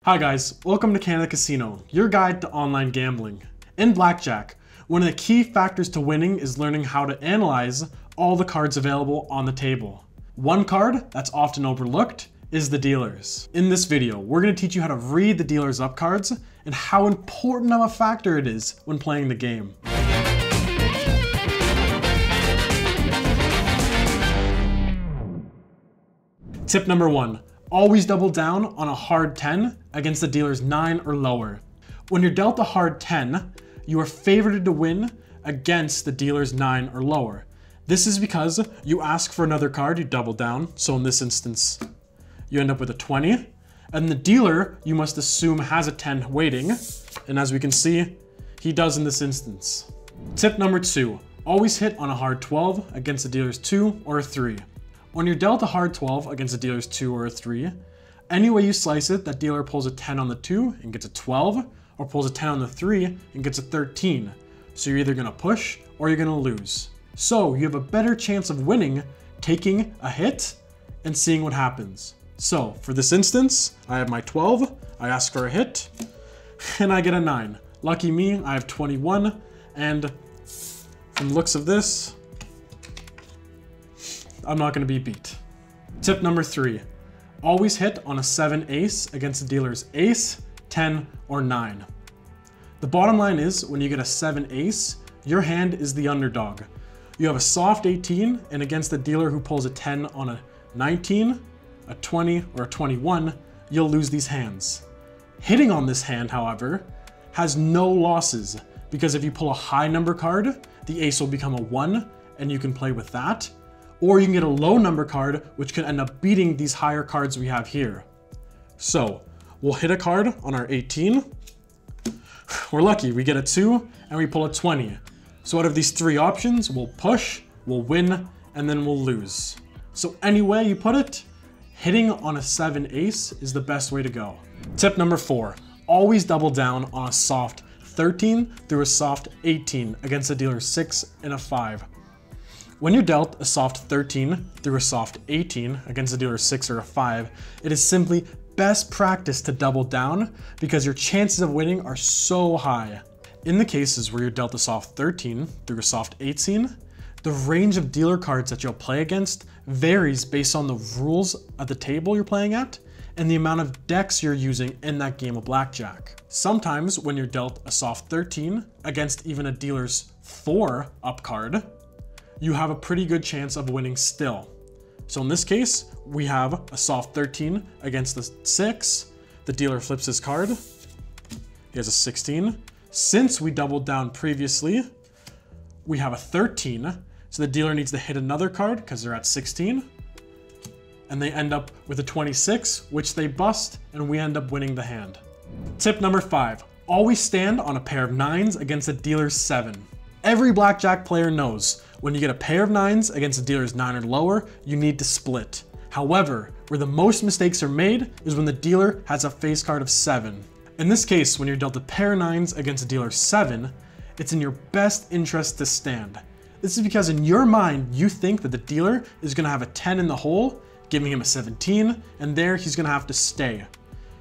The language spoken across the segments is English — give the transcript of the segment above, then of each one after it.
Hi guys, welcome to Canada Casino, your guide to online gambling. In Blackjack, one of the key factors to winning is learning how to analyze all the cards available on the table. One card that's often overlooked is the dealers. In this video, we're going to teach you how to read the dealers' up cards and how important of a factor it is when playing the game. Tip number 1. Always double down on a hard 10 against the dealer's 9 or lower. When you're dealt a hard 10, you are favored to win against the dealer's 9 or lower. This is because you ask for another card, you double down. So in this instance, you end up with a 20. And the dealer, you must assume, has a 10 waiting. And as we can see, he does in this instance. Tip number 2, always hit on a hard 12 against the dealer's 2 or a 3. When you're dealt a hard 12 against a dealer's 2 or a 3, any way you slice it, that dealer pulls a 10 on the 2 and gets a 12, or pulls a 10 on the 3 and gets a 13. So you're either gonna push or you're gonna lose. So you have a better chance of winning taking a hit and seeing what happens. So for this instance, I have my 12, I ask for a hit, and I get a 9. Lucky me, I have 21, and from the looks of this, I'm not going to be beat. Tip number 3, always hit on a 7 ace against the dealer's ace, 10, or 9. The bottom line is when you get a 7 ace, your hand is the underdog. You have a soft 18, and against the dealer who pulls a 10 on a 19, a 20, or a 21, you'll lose these hands. Hitting on this hand, however, has no losses, because if you pull a high number card, the ace will become a 1, and you can play with that. Or you can get a low number card, which can end up beating these higher cards we have here. So we'll hit a card on our 18. We're lucky, we get a 2 and we pull a 20. So out of these 3 options, we'll push, we'll win, and then we'll lose. So any way you put it, hitting on a 7 ace is the best way to go. Tip number 4, always double down on a soft 13 through a soft 18 against a dealer's 6 and a 5. When you're dealt a soft 13 through a soft 18 against a dealer's 6 or a 5, it is simply best practice to double down because your chances of winning are so high. In the cases where you're dealt a soft 13 through a soft 18, the range of dealer cards that you'll play against varies based on the rules of the table you're playing at and the amount of decks you're using in that game of blackjack. Sometimes when you're dealt a soft 13 against even a dealer's 4 up card, you have a pretty good chance of winning still. So in this case, we have a soft 13 against the 6. The dealer flips his card. He has a 16. Since we doubled down previously, we have a 13. So the dealer needs to hit another card because they're at 16. And they end up with a 26, which they bust, and we end up winning the hand. Tip number 5, always stand on a pair of 9s against a dealer's 7. Every blackjack player knows when you get a pair of 9s against a dealer's 9 or lower, you need to split. However, where the most mistakes are made is when the dealer has a face card of 7. In this case, when you're dealt a pair of 9s against a dealer's 7, it's in your best interest to stand. This is because in your mind, you think that the dealer is going to have a 10 in the hole, giving him a 17, and there he's going to have to stay.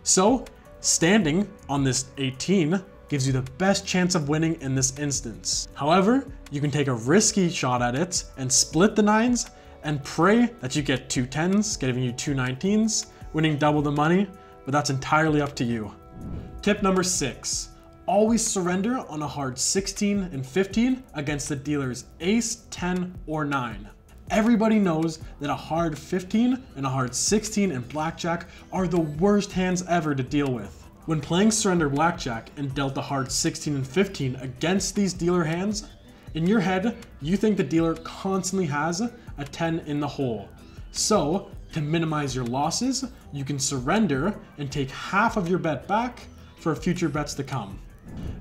So, standing on this 18 gives you the best chance of winning in this instance. However, you can take a risky shot at it and split the 9s and pray that you get 2 10s, giving you 2 19s, winning double the money, but that's entirely up to you. Tip number 6, always surrender on a hard 16 and 15 against the dealer's ace, 10, or 9. Everybody knows that a hard 15 and a hard 16 in blackjack are the worst hands ever to deal with. When playing surrender blackjack and dealt a hard 16 and 15 against these dealer hands, in your head, you think the dealer constantly has a 10 in the hole. So, to minimize your losses, you can surrender and take half of your bet back for future bets to come.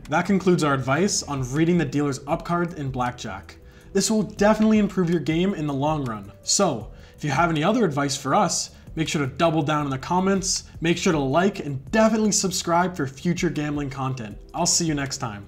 That concludes our advice on reading the dealer's up cards in blackjack. This will definitely improve your game in the long run. So, if you have any other advice for us, make sure to double down in the comments, make sure to like, and definitely subscribe for future gambling content. I'll see you next time.